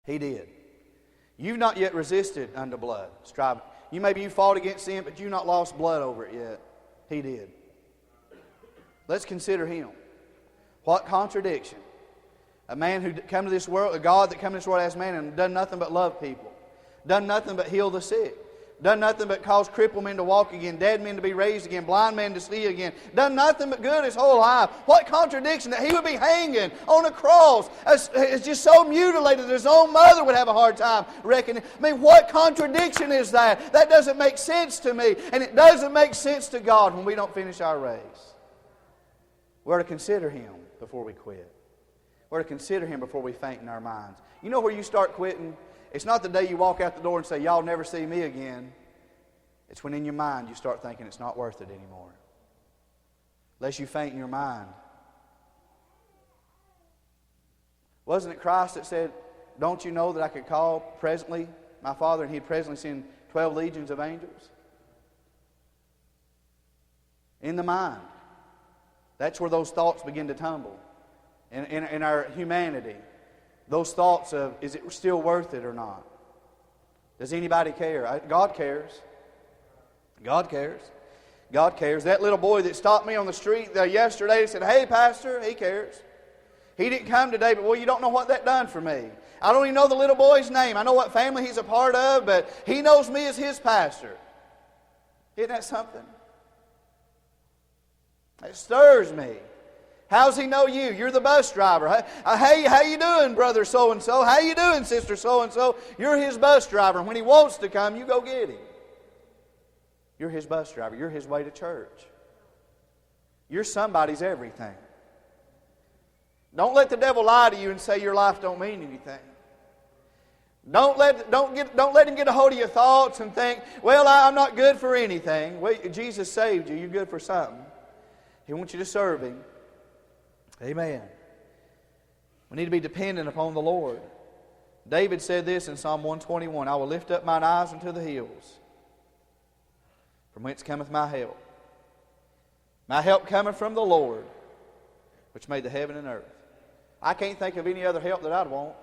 He did. You've not yet resisted unto blood. Strive. Maybe you fought against sin, but you've not lost blood over it yet. He did. Let's consider Him. What contradiction. A man who come to this world, a God that come to this world as man and done nothing but love people. Done nothing but heal the sick. Done nothing but cause crippled men to walk again, dead men to be raised again, blind men to see again. Done nothing but good his whole life. What contradiction that He would be hanging on a cross. It's just so mutilated that His own mother would have a hard time reckoning. I mean, what contradiction is that? That doesn't make sense to me. And it doesn't make sense to God when we don't finish our race. We're to consider Him before we quit. We're to consider Him before we faint in our minds. You know where you start quitting? It's not the day you walk out the door and say, y'all never see me again. It's when in your mind you start thinking it's not worth it anymore. Unless you faint in your mind. Wasn't it Christ that said, don't you know that I could call presently my Father and He'd presently send 12 legions of angels? In the mind. That's where those thoughts begin to tumble. In our humanity. Those thoughts of, is it still worth it or not? Does anybody care? God cares. God cares. God cares. That little boy that stopped me on the street yesterday and said, hey, Pastor, he cares. He didn't come today, but well, you don't know what that done for me. I don't even know the little boy's name. I know what family he's a part of, but he knows me as his pastor. Isn't that something? It stirs me. How's he know you? You're the bus driver. Hey, how you doing, brother so-and-so? How you doing, sister so-and-so? You're his bus driver. And when he wants to come, you go get him. You're his bus driver. You're his way to church. You're somebody's everything. Don't let the devil lie to you and say your life don't mean anything. Don't let him get a hold of your thoughts and think, well, I'm not good for anything. Well, Jesus saved you. You're good for something. He wants you to serve Him. Amen. We need to be dependent upon the Lord. David said this in Psalm 121, I will lift up mine eyes unto the hills, from whence cometh my help. My help cometh from the Lord, which made the heaven and earth. I can't think of any other help that I'd want.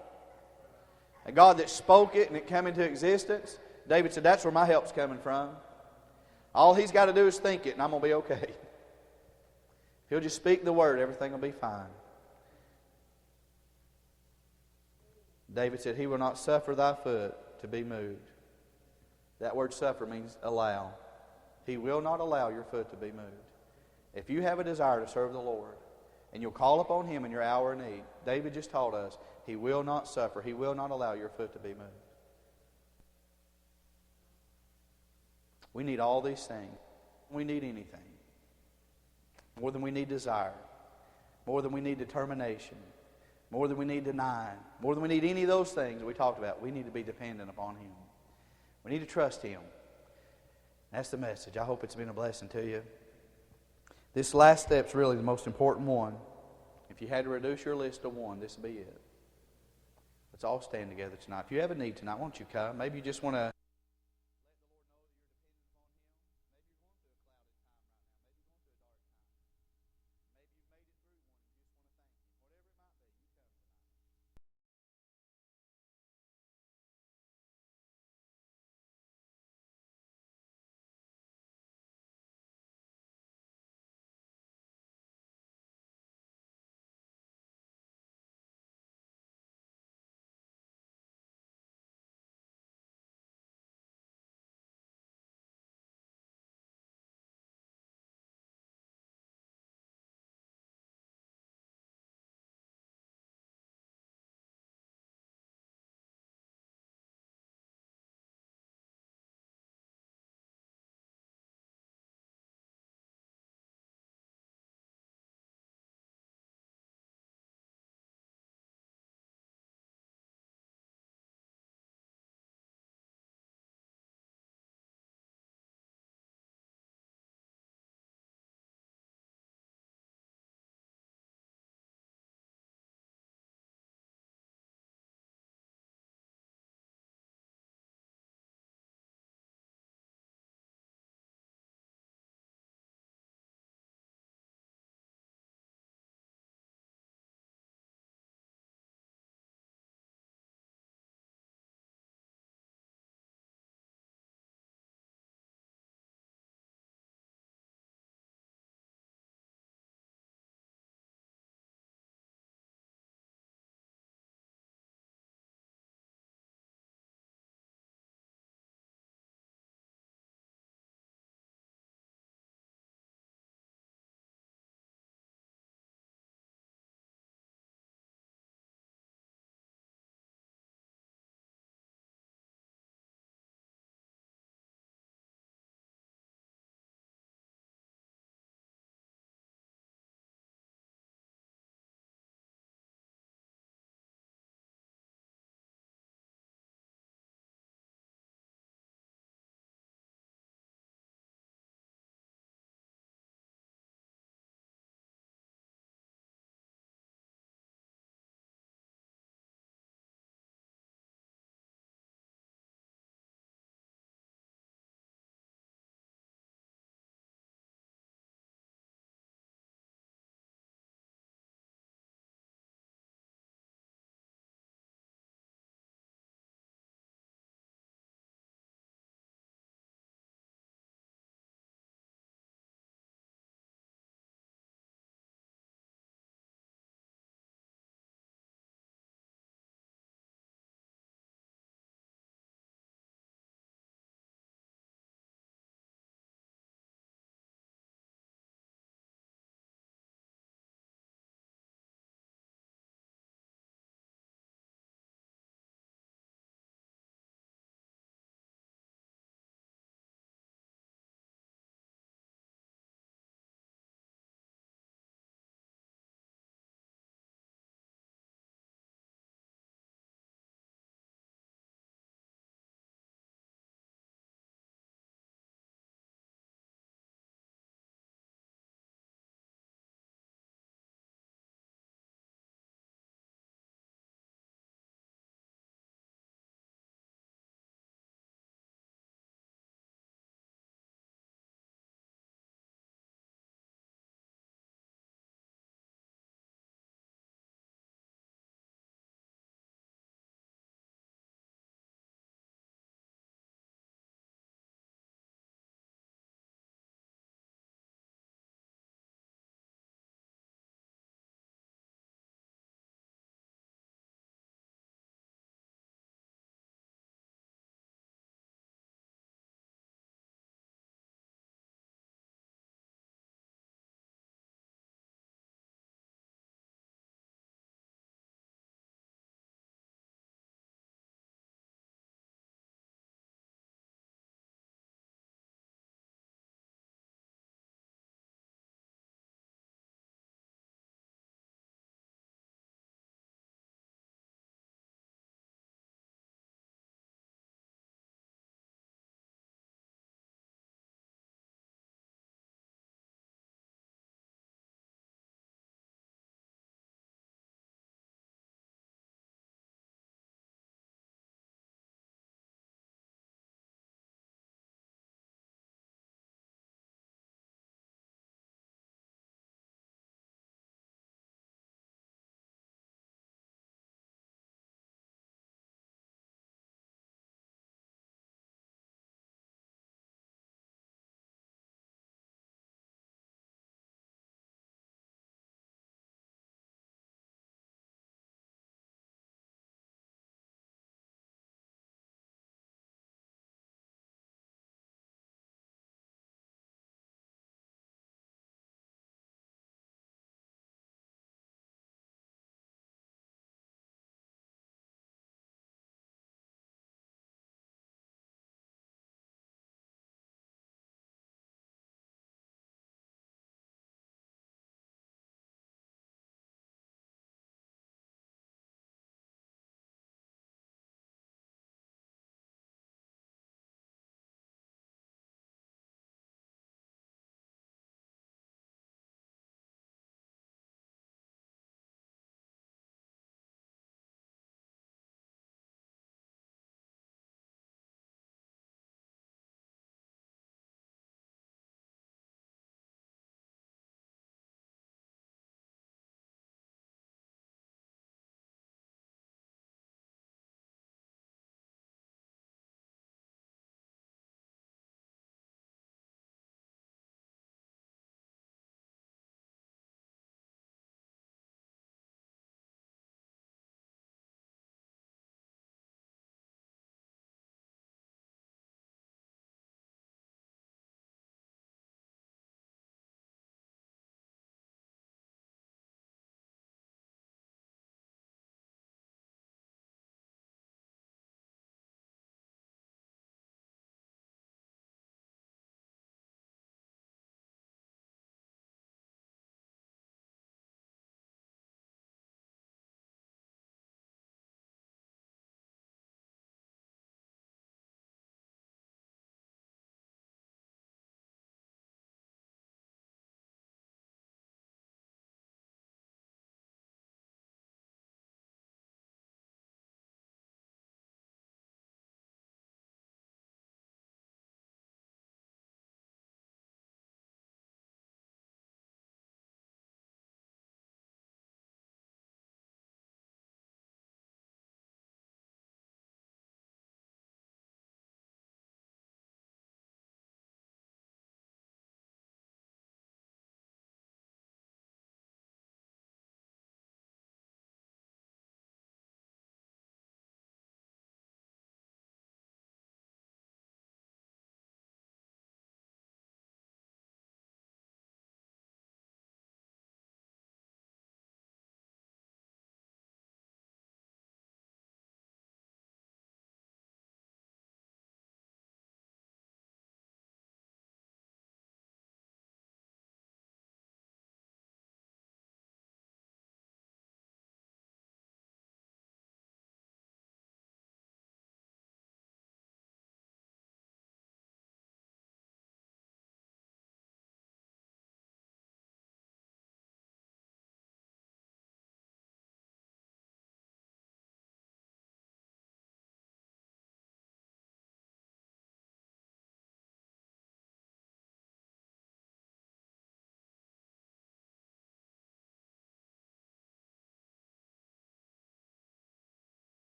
A God that spoke it and it came into existence. David said, that's where my help's coming from. All He's got to do is think it and I'm going to be okay. If He'll just speak the word, everything will be fine. David said, He will not suffer thy foot to be moved. That word suffer means allow. He will not allow your foot to be moved. If you have a desire to serve the Lord, and you'll call upon Him in your hour of need, David just taught us, He will not suffer. He will not allow your foot to be moved. We need all these things. We need anything. More than we need desire. More than we need determination. More than we need denying. More than we need any of those things that we talked about. We need to be dependent upon Him. We need to trust Him. That's the message. I hope it's been a blessing to you. This last step's really the most important one. If you had to reduce your list to one, this would be it. Let's all stand together tonight. If you have a need tonight, why don't you come? Maybe you just want to